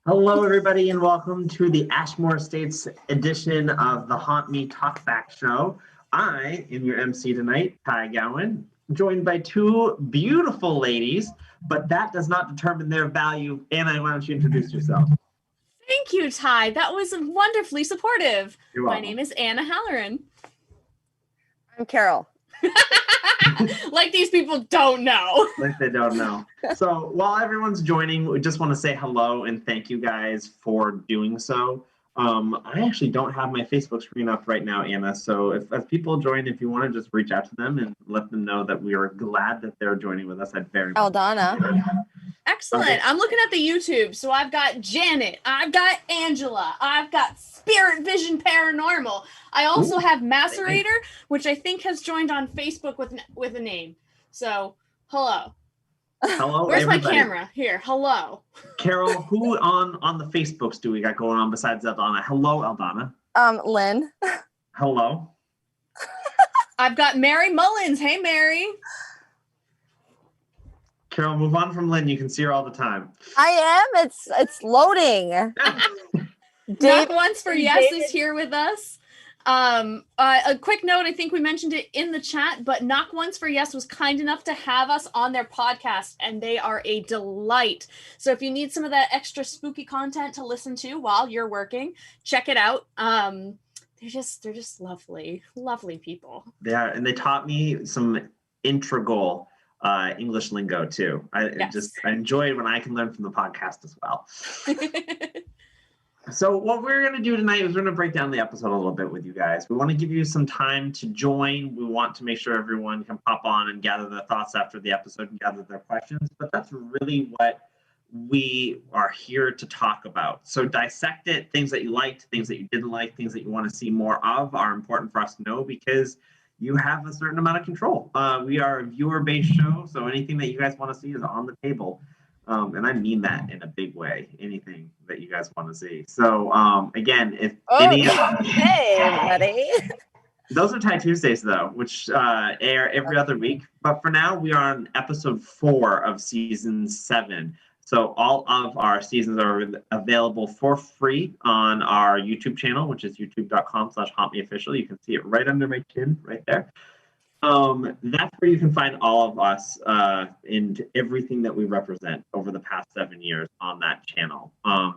Hello, everybody, and welcome to the Ashmore Estates edition of the Haunt Me Talkback Show. I am your MC tonight, Ty Gowan, joined by two beautiful ladies, but that does not determine their value. Anna, why don't you introduce yourself? Thank you, Ty. That was wonderfully supportive. You're My welcome. name is Anna Halloran. I'm Carol. Like these people don't know. Like they don't know. So while everyone's joining, we just want to say hello and thank you guys for doing so. I actually don't have my Facebook screen up right now, Anna. So if people join, if you want to just reach out to them and let them know that we are glad that they're joining with us, I'd very much. Aldana. Excellent. Okay. I'm looking at the YouTube. So I've got Janet. I've got Angela. I've got Spirit Vision Paranormal. I also have Macerator, which I think has joined on Facebook with a name. So, hello. Hello, Where's everybody. my camera? Here. Hello. Carol, who on the Facebooks do we got going on besides Aldana? Hello, Aldana. Lynn. Hello. I've got Mary Mullins. Hey, Mary. Carol, move on from Lynn. You can see her all the time. I am. It's loading. Not Once for Yes is here with us. A quick note, I think we mentioned it in the chat, but Knock Once for Yes was kind enough to have us on their podcast, and they are a delight. So if you need some of that extra spooky content to listen to while you're working, check it out. They're just lovely people. They are, and they taught me some integral English lingo too. I enjoy it when I can learn from the podcast as well. So what we're going to do tonight is we're going to break down the episode a little bit with you guys. We want to give you some time to join. We want to make sure everyone can pop on and gather their thoughts after the episode and gather their questions. But that's really what we are here to talk about. So dissect it. Things that you liked, things that you didn't like, things that you want to see more of are important for us to know because you have a certain amount of control. We are a viewer-based show, so anything that you guys want to see is on the table. And I mean that in a big way, anything that you guys want to see. So again, if any of hey, everybody. Those are Tie Tuesdays though, which air every other week. But for now, we are on episode 4 of season 7. So all of our seasons are available for free on our YouTube channel, which is youtube.com/hauntmeofficial. You can see it right under my chin, right there. That's where you can find all of us and everything that we represent over the past 7 years on that channel.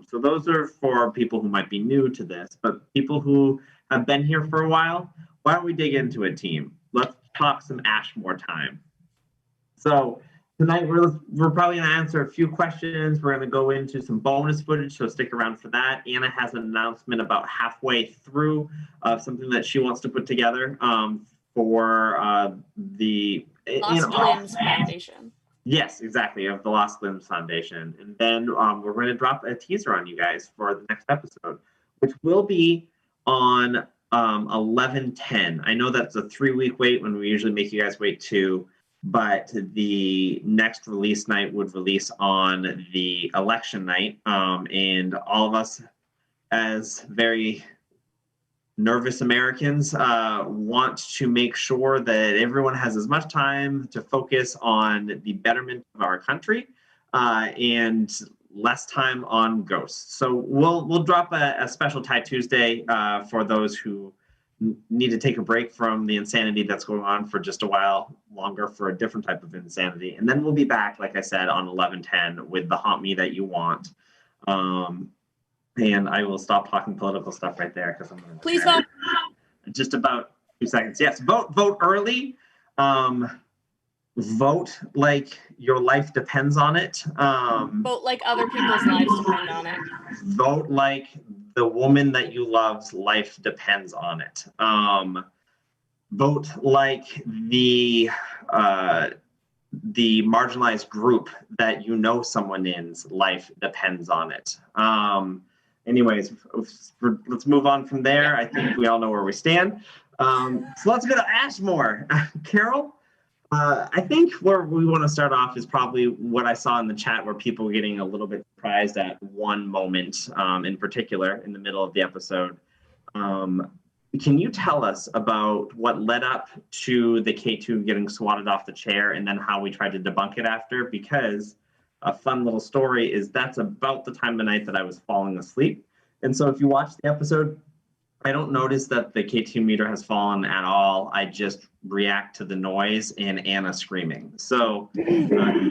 So those are for people who might be new to this, but people who have been here for a while, why don't we dig into it, team? Let's talk some Ashmore time. So tonight we're probably going to answer a few questions. We're going to go into some bonus footage, so stick around for that. Anna has an announcement about halfway through of something that she wants to put together for the Lost Limbs Foundation. Yes, exactly, of the Lost Limbs Foundation. And then we're going to drop a teaser on you guys for the next episode, which will be on 11/10. I know that's a 3-week wait when we usually make you guys wait 2, but the next release night would release on the election night. And all of us, as very nervous Americans, want to make sure that everyone has as much time to focus on the betterment of our country and less time on ghosts. So we'll drop a special Tie Tuesday for those who need to take a break from the insanity that's going on for just a while longer for a different type of insanity. And then we'll be back, like I said, on 11/10 with the Haunt Me that you want. And I will stop talking political stuff right there because I'm going to Please vote. Just about 2 seconds. Yes, vote early. Vote like your life depends on it. Vote like other people's lives depend on it. Vote like the woman that you love's life depends on it. Vote like the marginalized group that you know someone in's life depends on it. Anyways, let's move on from there. I think we all know where we stand. So let's go to Ashmore. Carol, I think where we want to start off is probably what I saw in the chat where people were getting a little bit surprised at one moment in particular in the middle of the episode. Can you tell us about what led up to the K2 getting swatted off the chair and then how we tried to debunk it after? Because a fun little story is that's about the time of night that I was falling asleep. And so if you watch the episode, I don't notice that the K2 meter has fallen at all. I just react to the noise and Anna screaming. So,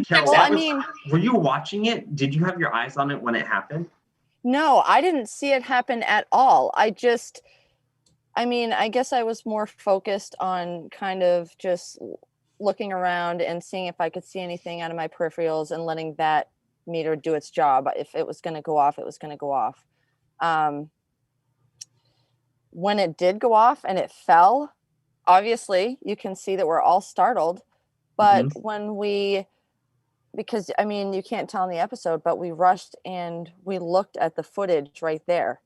Carol, Well, were you watching it? Did you have your eyes on it when it happened? no, I didn't see it happen at all. I guess I was more focused on kind of just looking around and seeing if I could see anything out of my peripherals and letting that meter do its job. If it was going to go off, it was going to go off. When it did go off and it fell, obviously you can see that we're all startled. But because you can't tell in the episode, but we rushed and we looked at the footage right there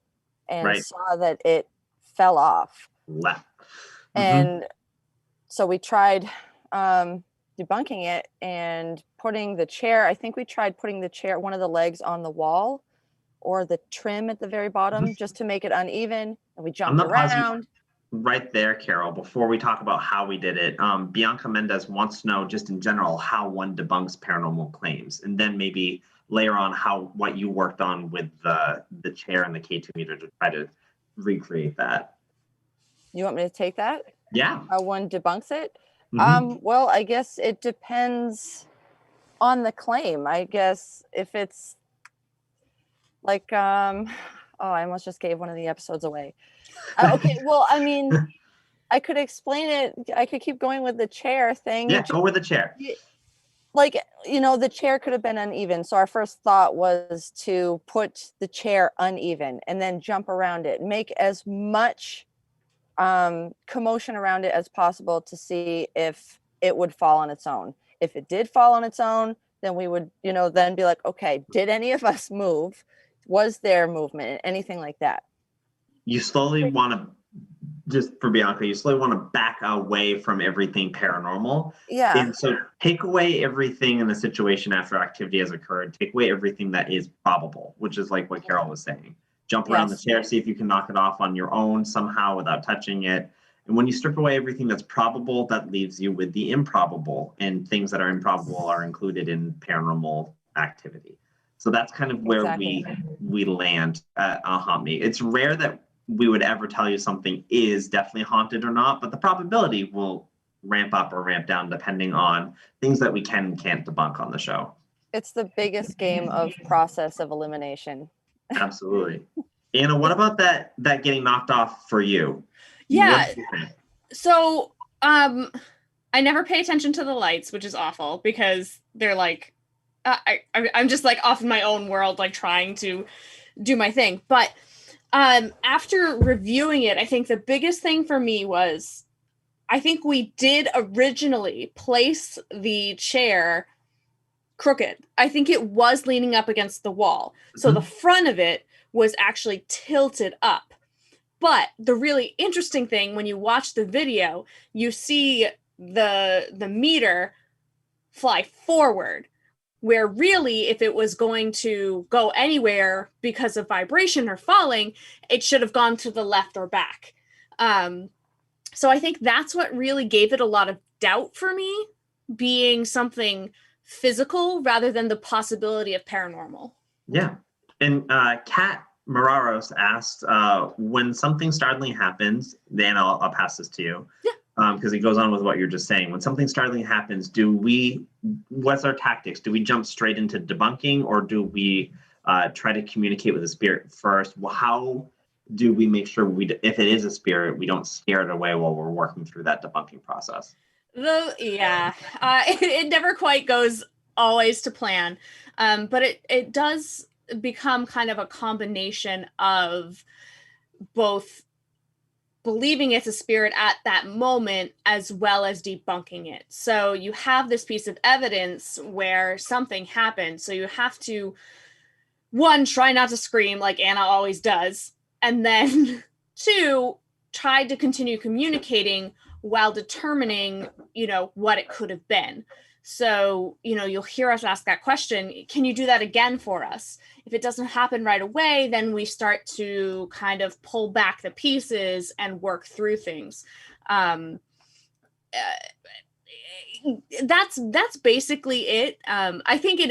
and saw that it fell off. And so we tried debunking it and putting the chair. I think we tried putting the chair, one of the legs on the wall or the trim at the very bottom just to make it uneven. And we jumped around. Right there, Carol, before we talk about how we did it, Bianca Mendez wants to know just in general how one debunks paranormal claims, and then maybe layer on what you worked on with the chair and the K2 meter to try to recreate that. You want me to take that? Yeah. How one debunks it? Well, I guess it depends on the claim. I guess if it's like, I almost just gave one of the episodes away. Okay, well, I could explain it. I could keep going with the chair thing. Yeah, go with the chair. The chair could have been uneven. So our first thought was to put the chair uneven and then jump around it, make as much commotion around it as possible to see if it would fall on its own. If it did fall on its own, then we would, then be like, okay, did any of us move? Was there movement? Anything like that? You slowly want to, just for Bianca, you slowly want to back away from everything paranormal. Yeah. And so take away everything in the situation after activity has occurred. Take away everything that is probable, which is like what Carol was saying. Jump around the chair, see if you can knock it off on your own somehow without touching it. And when you strip away everything that's probable, that leaves you with the improbable. And things that are improbable are included in paranormal activity. So that's kind of where we land at Haunt Me. It's rare that we would ever tell you something is definitely haunted or not, but the probability will ramp up or ramp down depending on things that we can and can't debunk on the show. It's the biggest game of process of elimination. Absolutely. Anna, what about that getting knocked off for you? Yeah. So I never pay attention to the lights, which is awful because they're like, I'm just like off in my own world, like trying to do my thing. But after reviewing it, I think the biggest thing for me was, I think we did originally place the chair crooked. I think it was leaning up against the wall. So the front of it was actually tilted up. But the really interesting thing, when you watch the video, you see the meter fly forward, where really, if it was going to go anywhere because of vibration or falling, it should have gone to the left or back. So I think that's what really gave it a lot of doubt for me, being something physical rather than the possibility of paranormal. Yeah. And Kat Mararos asked, when something startling happens, then I'll pass this to you. Yeah. Because it goes on with what you're just saying. When something startling happens, what's our tactics? Do we jump straight into debunking, or do we try to communicate with the spirit first? Well, how do we make sure if it is a spirit, we don't scare it away while we're working through that debunking process? It never quite goes always to plan, but it does become kind of a combination of both believing it's a spirit at that moment as well as debunking it. So you have this piece of evidence where something happened, so you have to, one, try not to scream like Anna always does, and then two, try to continue communicating while determining, what it could have been. So, you'll hear us ask that question, can you do that again for us? If it doesn't happen right away, then we start to kind of pull back the pieces and work through things. that's basically it. I think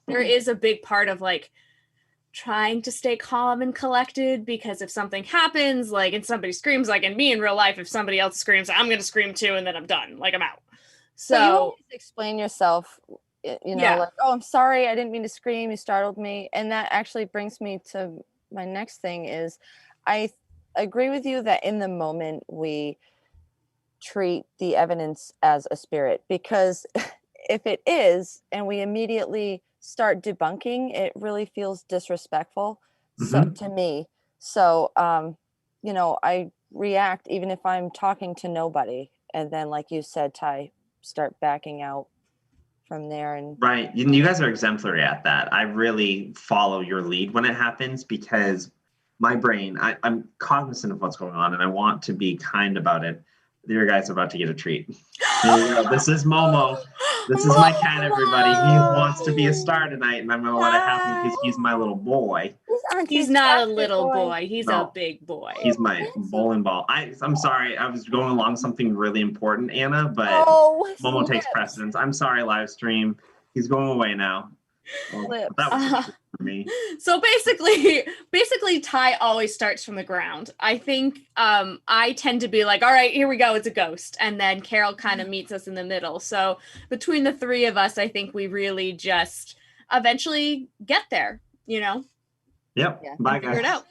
there is a big part of like trying to stay calm and collected, because if something happens, like, and somebody screams, like in me in real life, if somebody else screams, I'm going to scream too, and then I'm done. Like, I'm out. So you always explain yourself, like, oh, I'm sorry, I didn't mean to scream, you startled me. And that actually brings me to my next thing is, I agree with you that in the moment we treat the evidence as a spirit, because if it is and we immediately start debunking, it really feels disrespectful to me. So I react even if I'm talking to nobody, and then, like you said, Ty, start backing out from there. And right, you guys are exemplary at that. I really follow your lead when it happens, because my brain, I'm cognizant of what's going on and I want to be kind about it. Your guys are about to get a treat. Here we go. This is Momo. This is my cat, everybody. He wants to be a star tonight, and I'm going to let it happen because he's my little boy. He's not a little boy. He's a big boy. He's my bowling ball. I'm sorry. I was going along something really important, Anna, but Momo takes precedence. I'm sorry, live stream. He's going away now. Well, that was for me. So basically Ty always starts from the ground. I think I tend to be like, all right, here we go, it's a ghost, and then Carol kind of meets us in the middle. So between the three of us, I think we really just eventually get there, Yep. Yeah. Bye, figure it guys.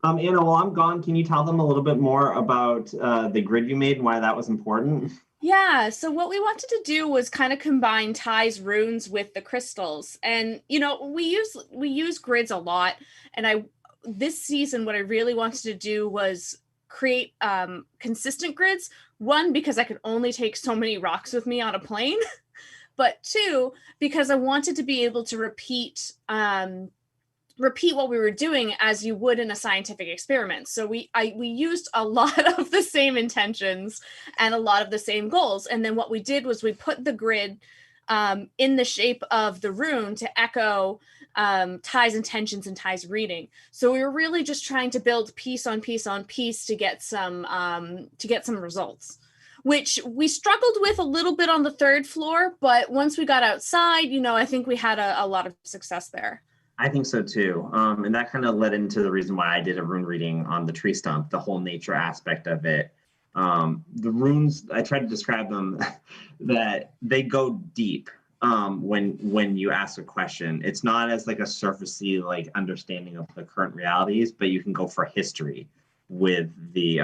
out. Anna, while I'm gone, can you tell them a little bit more about the grid you made and why that was important? Yeah, so what we wanted to do was kind of combine Ty's runes with the crystals. And we use grids a lot, and this season what I really wanted to do was create consistent grids. One, because I could only take so many rocks with me on a plane, but two, because I wanted to be able to repeat what we were doing as you would in a scientific experiment. So we used a lot of the same intentions and a lot of the same goals. And then what we did was we put the grid in the shape of the rune to echo Ty's intentions and Ty's reading. So we were really just trying to build piece on piece on piece to get some results, which we struggled with a little bit on the third floor. But once we got outside, I think we had a lot of success there. I think so too. And that kind of led into the reason why I did a rune reading on the tree stump, the whole nature aspect of it. The runes, I tried to describe them that they go deep when you ask a question. It's not as like a surfacey like understanding of the current realities, but you can go for history with the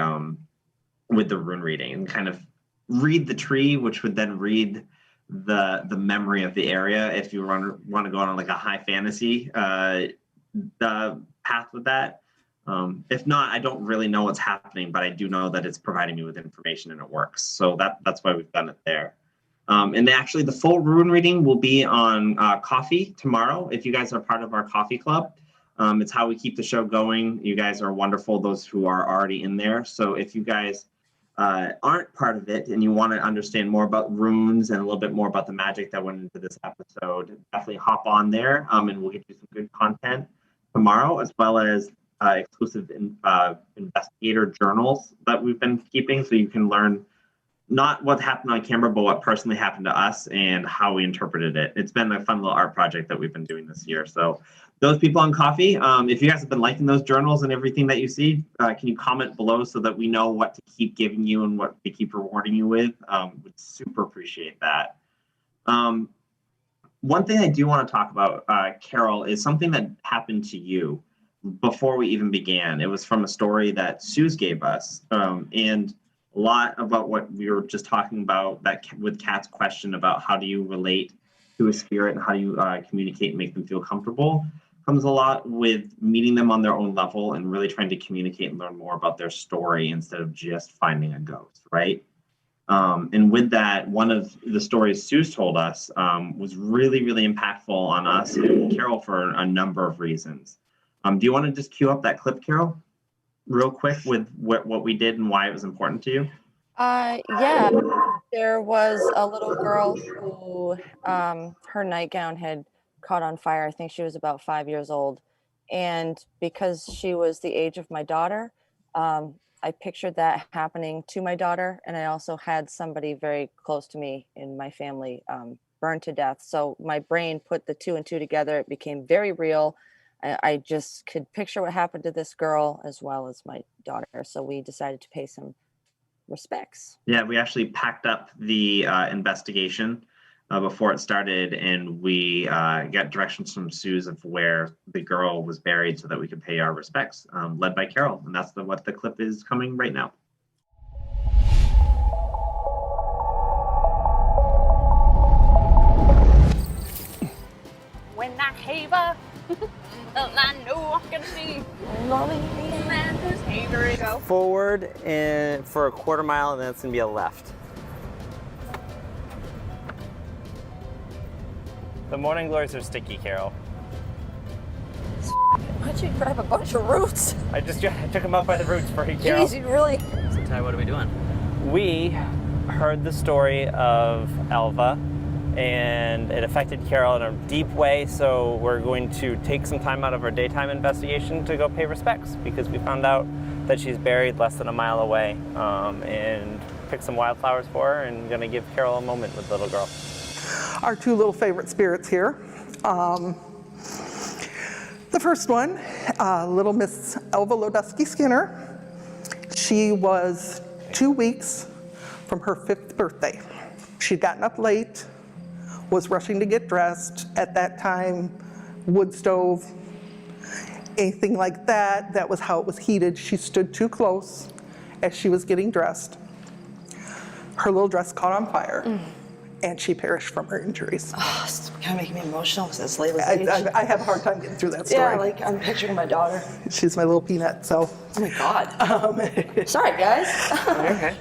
rune reading and kind of read the tree, which would then read the memory of the area if you want to go on like a high fantasy path with that. If not, I don't really know what's happening, but I do know that it's providing me with information and it works. So that's why we've done it there. And actually the full rune reading will be on Coffee tomorrow. If you guys are part of our coffee club, it's how we keep the show going. You guys are wonderful, those who are already in there. So if you guys aren't part of it and you want to understand more about runes and a little bit more about the magic that went into this episode, definitely hop on there and we'll get you some good content tomorrow, as well as exclusive investigator journals that we've been keeping, so you can learn not what happened on camera, but what personally happened to us and how we interpreted it. It's been a fun little art project that we've been doing this year. So those people on Coffee, if you guys have been liking those journals and everything that you see, can you comment below so that we know what to keep giving you and what to keep rewarding you with? Would super appreciate that. One thing I do want to talk about, Carol, is something that happened to you before we even began. It was from a story that Suze gave us, and a lot about what we were just talking about that with Kat's question about how do you relate to a spirit and how do you communicate and make them feel comfortable, comes a lot with meeting them on their own level and really trying to communicate and learn more about their story instead of just finding a ghost, right? And with that, one of the stories Suze told us was really, really impactful on us and Carol for a number of reasons. Do you want to just cue up that clip, Carol, real quick with what we did and why it was important to you? Yeah, there was a little girl who her nightgown had caught on fire. I think she was about 5 years old. And because she was the age of my daughter, I pictured that happening to my daughter, and I also had somebody very close to me in my family burned to death. So my brain put the two and two together. It became very real. I just could picture what happened to this girl as well as my daughter. So we decided to pay some respects. Yeah, we actually packed up the investigation before it started, and we got directions from Suze of where the girl was buried so that we could pay our respects, led by Carol. And that's what the clip is coming right now. When I cave up, I know I can see. Here we go. Forward and for a quarter mile, and then it's gonna be a left. The morning glories are sticky, Carol. Why'd you grab a bunch of roots? I took them up by the roots for you, Carol. Jeez, you really... So Ty, what are we doing? We heard the story of Elva, and it affected Carol in a deep way, so we're going to take some time out of our daytime investigation to go pay respects, because we found out that she's buried less than a mile away, and pick some wildflowers for her, and gonna give Carol a moment with the little girl. Our two little favorite spirits here. The first one, little Miss Elva Lodusky Skinner. She was 2 weeks from her 5th birthday. She'd gotten up late, was rushing to get dressed. At that time, wood stove, anything like that, that was how it was heated. She stood too close as she was getting dressed. Her little dress caught on fire. And she perished from her injuries. Oh, it's kind of making me emotional because it's Layla's age. I have a hard time getting through that story. Yeah, like I'm picturing my daughter. She's my little peanut, so. Oh my God. Sorry, guys. Okay.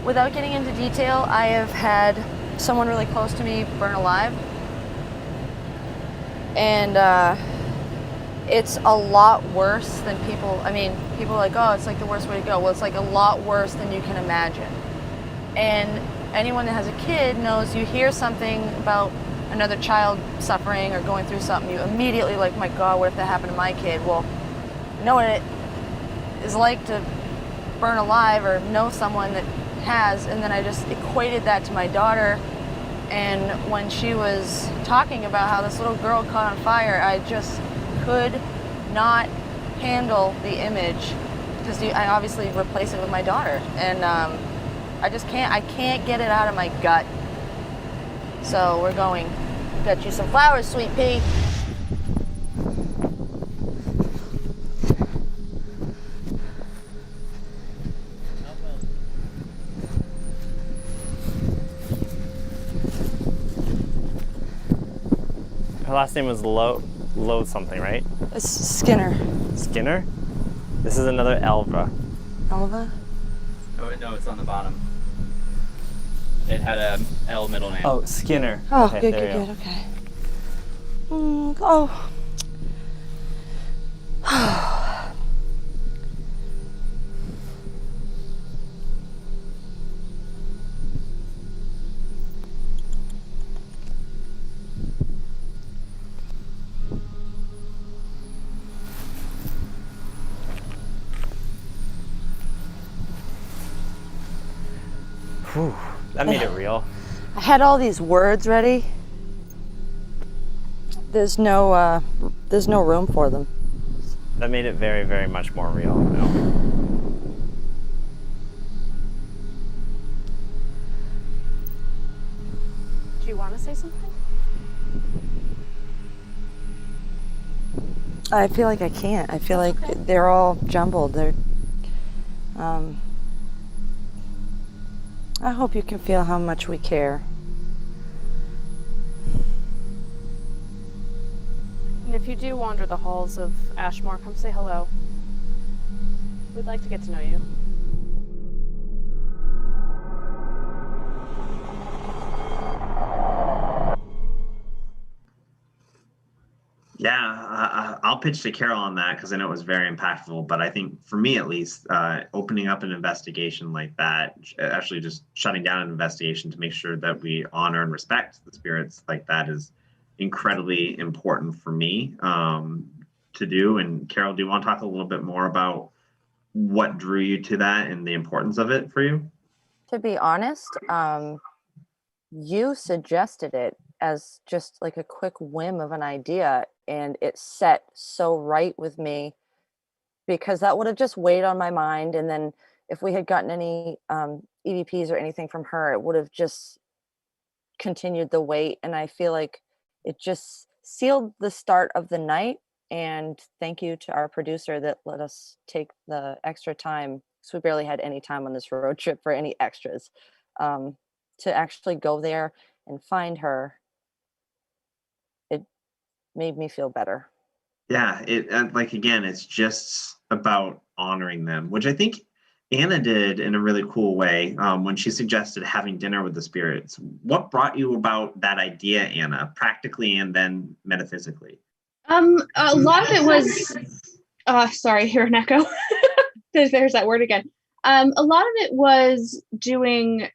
Without getting into detail, I have had someone really close to me burn alive. And it's a lot worse than people are like, oh, it's like the worst way to go. Well, it's like a lot worse than you can imagine. And anyone that has a kid knows you hear something about another child suffering or going through something, you immediately like, my God, what if that happened to my kid? Well, know what it is like to burn alive or know someone that has, and then I just equated that to my daughter. And when she was talking about how this little girl caught on fire, I just could not handle the image, because I obviously replace it with my daughter, and I can't get it out of my gut. So we're going, got you some flowers, sweet pea. Her last name was Low something, right? It's Skinner. Skinner? This is another Elva. Elva? Oh, no, it's on the bottom. It had a L middle name. Oh, Skinner. Oh, okay, good, okay. Oh. Whew, that made it real. I had all these words ready. There's no room for them. That made it very, very much more real. Do you want to say something? I feel like I can't. I feel like they're all jumbled. I hope you can feel how much we care. And if you do wander the halls of Ashmore, come say hello. We'd like to get to know you. Yeah, I'll pitch to Carol on that because I know it was very impactful. But I think for me, at least, opening up an investigation like that, actually just shutting down an investigation to make sure that we honor and respect the spirits like that is incredibly important for me. to do. And Carol, do you want to talk a little bit more about what drew you to that and the importance of it for you? To be honest, you suggested it as just like a quick whim of an idea, and it set so right with me, because that would have just weighed on my mind. And then if we had gotten any EVPs or anything from her, it would have just continued the weight. And I feel like it just sealed the start of the night. And thank you to our producer that let us take the extra time, because we barely had any time on this road trip for any extras, to actually go there and find her. It made me feel better. Yeah, like, again, it's just about honoring them, which I think Anna did in a really cool way when she suggested having dinner with the spirits. What brought you about that idea, Anna, practically and then metaphysically? A lot of it was, sorry, hear an echo. There's that word again. A lot of it was doing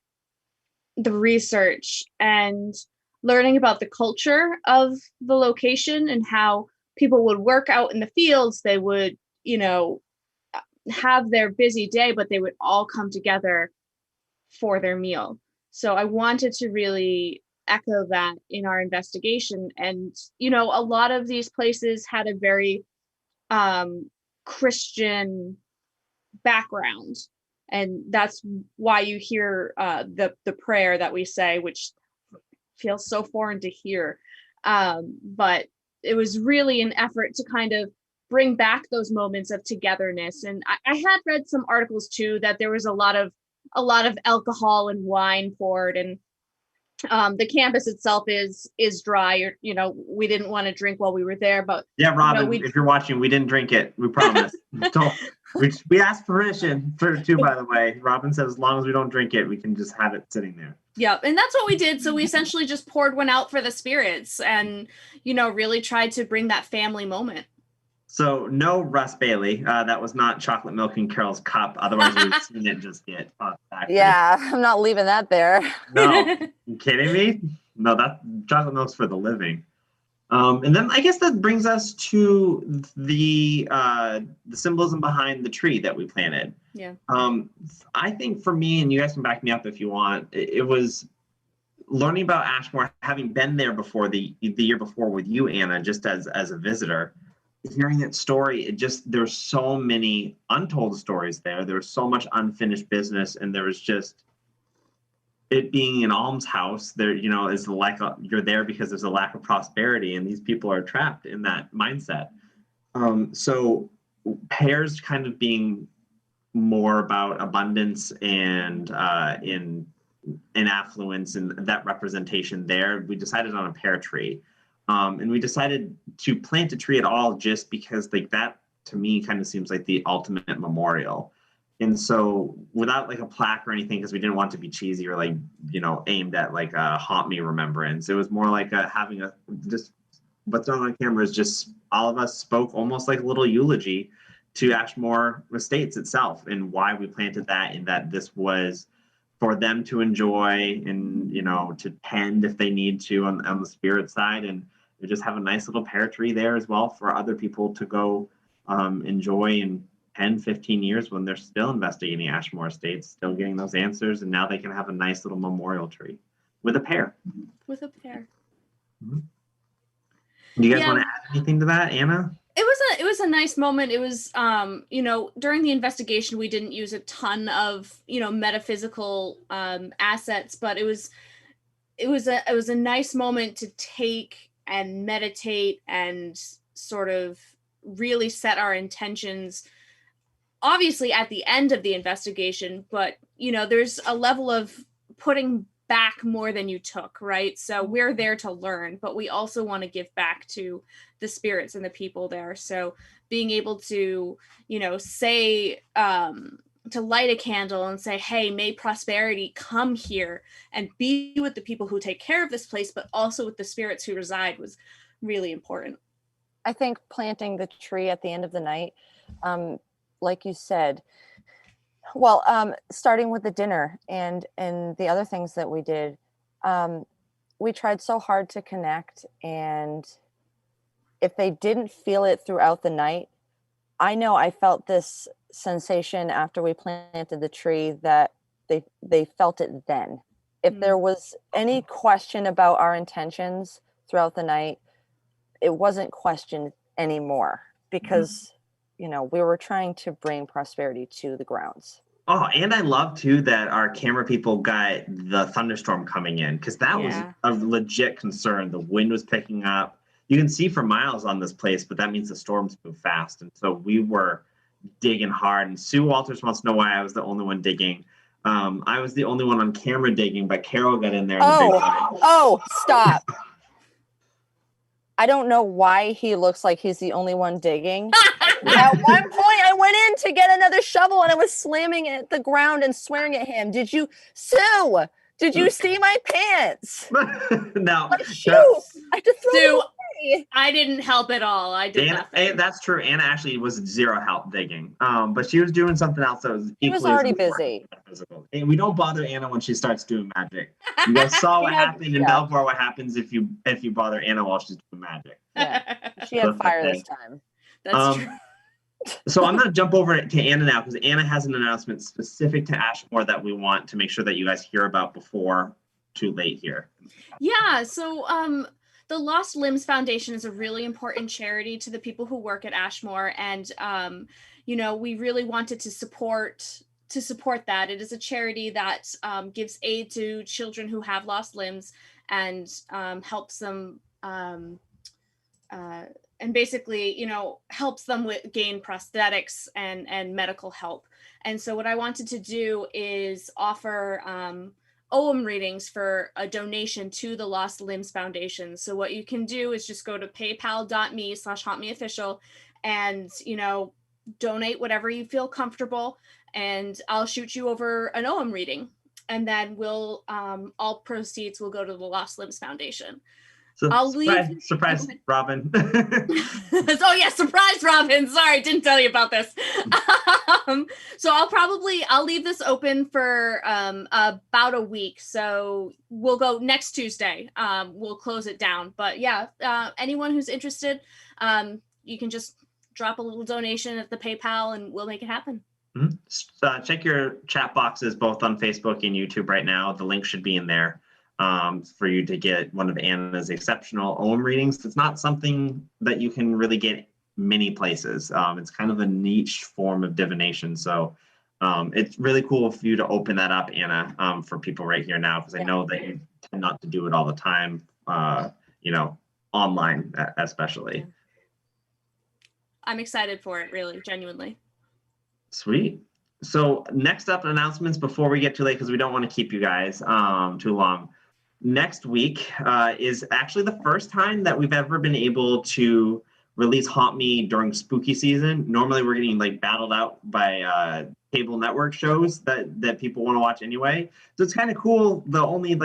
the research and learning about the culture of the location and how people would work out in the fields. They would, have their busy day, but they would all come together for their meal. So I wanted to really echo that in our investigation. And, a lot of these places had a very Christian background. And that's why you hear the prayer that we say, which feels so foreign to hear. But it was really an effort to kind of bring back those moments of togetherness. And I had read some articles too that there was a lot of alcohol and wine poured, and the campus itself is dry. We didn't want to drink while we were there, but yeah, Robin, if you're watching, we didn't drink it. We promise. We asked permission too, by the way. Robin says as long as we don't drink it, we can just have it sitting there. Yep, and that's what we did. So we essentially just poured one out for the spirits, and really tried to bring that family moment. So no Russ Bailey. That was not chocolate milk in Carol's cup. Otherwise, we've seen it just get back. Yeah, I'm not leaving that there. No, you kidding me? No, that chocolate milk's for the living. And then I guess that brings us to the symbolism behind the tree that we planted. Yeah. I think for me, and you guys can back me up if you want, it was learning about Ashmore, having been there before the year before with you, Anna, just as a visitor. Hearing that story, there's so many untold stories there. There's so much unfinished business, and there was just it being an almshouse. There, is the lack of, you're there because there's a lack of prosperity, and these people are trapped in that mindset. So pairs kind of being more about abundance and in affluence and that representation there. We decided on a pear tree. And we decided to plant a tree at all just because that to me kind of seems like the ultimate memorial. And so without like a plaque or anything, because we didn't want to be cheesy or aimed at like a haunt me remembrance. It was more like having just what's on camera is just all of us spoke almost like a little eulogy to Ashmore Estates itself and why we planted that, and that this was for them to enjoy and, to tend if they need to on the spirit side. And we just have a nice little pear tree there as well for other people to go enjoy in 10, 15 years when they're still investigating Ashmore Estates, still getting those answers. And now they can have a nice little memorial tree with a pear. With a pear. Mm-hmm. Do you guys want to add anything to that, Anna? It was a nice moment. It was, during the investigation, we didn't use a ton of, metaphysical assets, but it was a nice moment to take and meditate and sort of really set our intentions, obviously at the end of the investigation, but, there's a level of putting back more than you took, right? So we're there to learn, but we also want to give back to the spirits and the people there. So being able to, say, to light a candle and say, hey, may prosperity come here and be with the people who take care of this place, but also with the spirits who reside, was really important. I think planting the tree at the end of the night, like you said, starting with the dinner and the other things that we did, we tried so hard to connect and if they didn't feel it throughout the night, I know I felt this sensation after we planted the tree that they felt it then. If there was any question about our intentions throughout the night, it wasn't questioned anymore because, you know, we were trying to bring prosperity to the grounds. Oh, and I love too that our camera people got the thunderstorm coming in, because that was a legit concern. The wind was picking up. You can see for miles on this place, but that means the storms move fast. And so we were digging hard. And Sue Walters wants to know why I was the only one digging. I was the only one on camera digging, but Carol got in there. Oh, stop. I don't know why he looks like he's the only one digging. At one point, I went in to get another shovel and I was slamming it at the ground and swearing at him. Sue, did you see my pants? No. My shoes. I had to throw them away. I didn't help at all. I did nothing. That's true. Anna actually was zero help digging. But she was doing something else that was equally. She was already busy. And we don't bother Anna when she starts doing magic. You guys saw what happened in Belvoir. What happens if you bother Anna while she's doing magic? Yeah, she had fire this time. That's true. So I'm going to jump over to Anna now, because Anna has an announcement specific to Ashmore that we want to make sure that you guys hear about before too late here. Yeah. So the Lost Limbs Foundation is a really important charity to the people who work at Ashmore, and you know, we really wanted to support that. It is a charity that gives aid to children who have lost limbs and helps them and basically, you know, helps them gain prosthetics and medical help. And so what I wanted to do is offer OM readings for a donation to the Lost Limbs Foundation. So what you can do is just go to paypal.me/hauntmeofficial and, you know, donate whatever you feel comfortable, and I'll shoot you over an OM reading. And then we'll all proceeds will go to the Lost Limbs Foundation. So surprise Robin. Oh yeah, surprise Robin. Sorry, didn't tell you about this. So I'll leave this open for about a week. So we'll go next Tuesday. We'll close it down. But yeah, anyone who's interested, you can just drop a little donation at the PayPal and we'll make it happen. Mm-hmm. Check your chat boxes both on Facebook and YouTube right now. The link should be in there. For you to get one of Anna's exceptional OM readings. It's not something that you can really get many places. It's kind of a niche form of divination. So it's really cool for you to open that up, Anna, for people right here now, because I know that you tend not to do it all the time, you know, online especially. I'm excited for it, really, genuinely. Sweet. So next up, announcements before we get too late, because we don't want to keep you guys too long. Next week is actually the first time that we've ever been able to release Haunt Me during spooky season. Normally we're getting like battled out by cable network shows that people want to watch anyway. So it's kind of cool. The only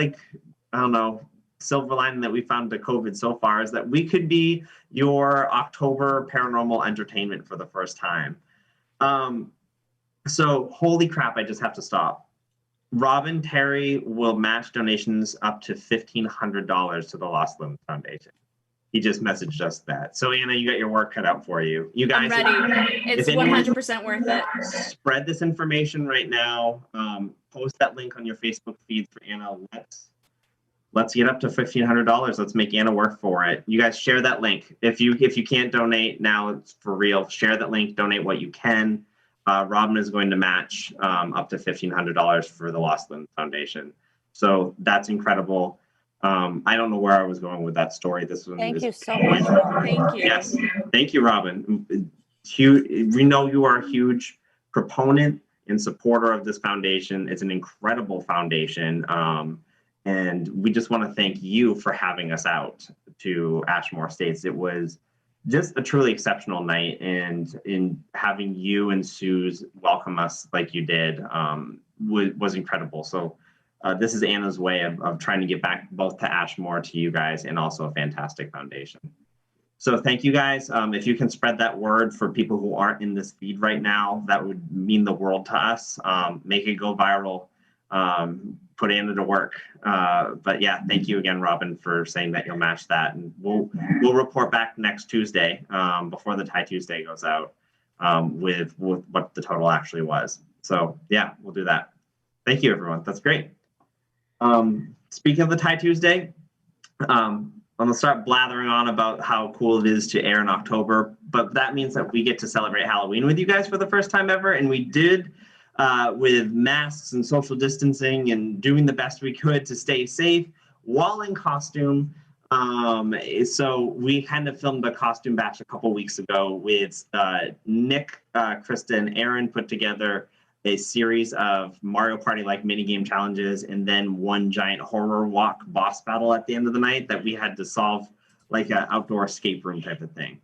silver lining that we found to COVID so far is that we could be your October paranormal entertainment for the first time. So holy crap, I just have to stop. Robin Terry will match donations up to $1,500 to the Lost Limbs Foundation. He just messaged us that. So Anna, you got your work cut out for you. You guys, I'm ready. It's 100% worth it. Spread this information right now. Post that link on your Facebook feed for Anna. Let's get up to $1,500. Let's make Anna work for it. You guys share that link. If you can't donate now, it's for real. Share that link. Donate what you can. Robin is going to match up to $1,500 for the Lost Limbs Foundation. So that's incredible. I don't know where I was going with that story. Thank you so much. Thank you. Yes. Thank you, Robin. We know you are a huge proponent and supporter of this foundation. It's an incredible foundation. And we just want to thank you for having us out to Ashmore Estates. It was just a truly exceptional night, and in having you and Suze welcome us like you did was incredible. So this is Anna's way of trying to get back both to Ashmore, to you guys, and also a fantastic foundation. So thank you guys. If you can spread that word for people who aren't in this feed right now, that would mean the world to us. Make it go viral. put Anna to work. But yeah, thank you again, Robin, for saying that you'll match that, and we'll report back next Tuesday before the Tie Tuesday goes out with what the total actually was. So yeah, we'll do that. Thank you, everyone. That's great. Speaking of the Tie Tuesday, I'm gonna start blathering on about how cool it is to air in October, but that means that we get to celebrate Halloween with you guys for the first time ever, and we did with masks and social distancing and doing the best we could to stay safe while in costume. So we kind of filmed a costume batch a couple weeks ago with Nick, Krista, and Aaron put together a series of Mario Party-like minigame challenges, and then one giant horror walk boss battle at the end of the night that we had to solve, like an outdoor escape room type of thing.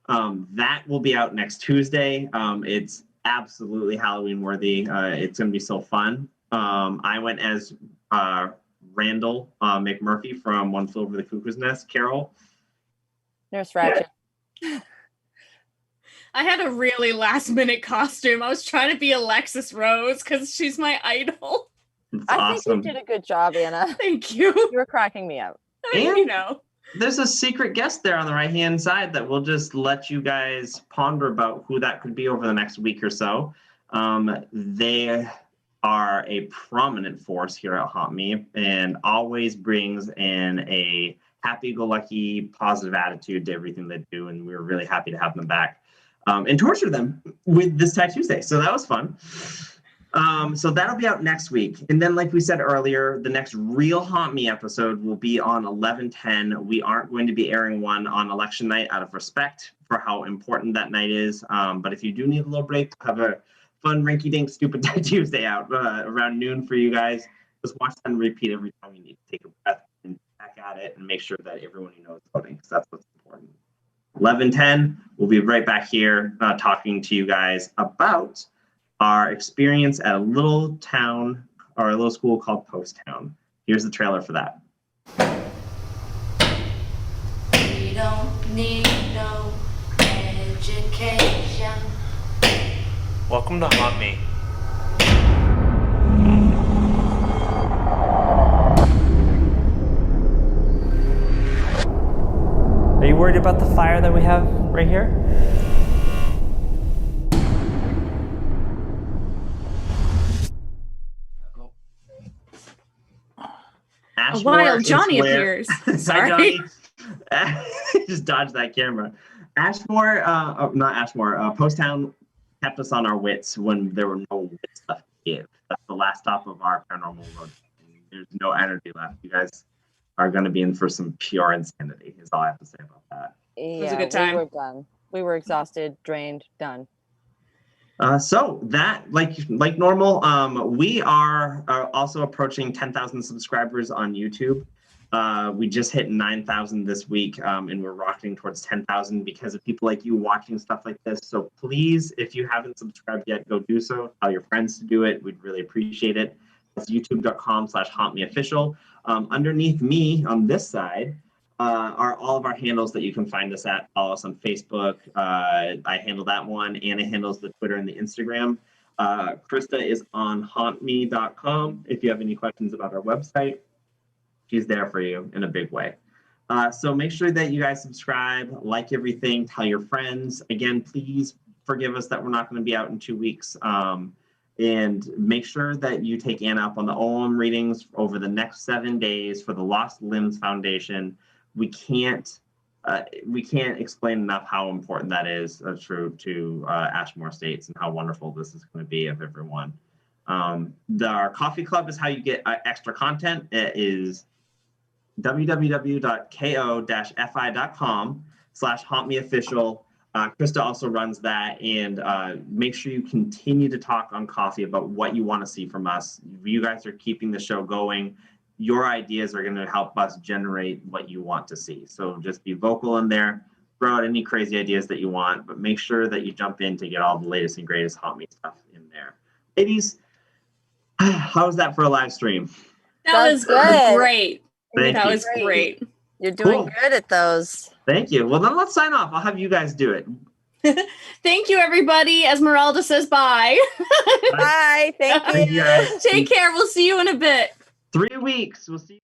That will be out next Tuesday. It's absolutely Halloween worthy. It's going to be so fun. I went as Randall McMurphy from One Flew Over the Cuckoo's Nest. Carol? Nurse Ratched. I had a really last minute costume. I was trying to be Alexis Rose because she's my idol. I think you did a good job, Anna. Thank you. You were cracking me up. You know. There's a secret guest there on the right-hand side that we'll just let you guys ponder about who that could be over the next week or so. They are a prominent force here at Haunt Me and always brings in a happy-go-lucky, positive attitude to everything they do, and we're really happy to have them back and torture them with this Tie Tuesday. So that was fun. So that'll be out next week. And then, like we said earlier, the next real Haunt Me episode will be on 11/10. We aren't going to be airing one on election night out of respect for how important that night is. But if you do need a little break, have a fun rinky-dink stupid Tie Tuesday out around noon for you guys. Just watch that and repeat every time you need to take a breath and back at it and make sure that everyone you know is voting, because that's what's important. 11/10, we'll be right back here talking to you guys about our experience at a little town or a little school called Post Town. Here's the trailer for that. We don't need no education. Welcome to Haunt Me. Are you worried about the fire that we have right here? A wild Johnny appears. Sorry. Just dodge that camera. Ashmore, not Ashmore, Post Town kept us on our wits when there were no wits left to give. That's the last stop of our paranormal road. There's no energy left. You guys are going to be in for some pure insanity, is all I have to say about that. Yeah, it was a good time. We were done. We were exhausted, drained, done. So that, like normal, we are also approaching 10,000 subscribers on YouTube. We just hit 9,000 this week, and we're rocketing towards 10,000 because of people like you watching stuff like this. So please, if you haven't subscribed yet, go do so. Tell your friends to do it. We'd really appreciate it. That's youtube.com/hauntmeofficial. Underneath me on this side are all of our handles that you can find us at. Follow us on Facebook. I handle that one. Anna handles the Twitter and the Instagram. Krista is on hauntme.com. If you have any questions about our website, she's there for you in a big way. So make sure that you guys subscribe, like everything, tell your friends. Again, please forgive us that we're not going to be out in 2 weeks. And make sure that you take Anna up on the OM readings over the next 7 days for the Lost Limbs Foundation. We can't explain enough how important that is to Ashmore Estates and how wonderful this is going to be of everyone. Our coffee club is how you get extra content. It is www.ko-fi.com/hauntmeofficial. Krista also runs that, and make sure you continue to talk on coffee about what you want to see from us. You guys are keeping the show going. Your ideas are going to help us generate what you want to see. So just be vocal in there, throw out any crazy ideas that you want, but make sure that you jump in to get all the latest and greatest Haunt Me stuff in there. Ladies, how was that for a live stream? That was good. Great. Thank that you. was great. You're doing Cool. good at those. Thank you. Well, then let's sign off. I'll have you guys do it. Thank you, everybody. Esmeralda says bye. Bye. Thank you. Thank you guys. Take care. We'll see you in a bit. 3 weeks. We'll see you.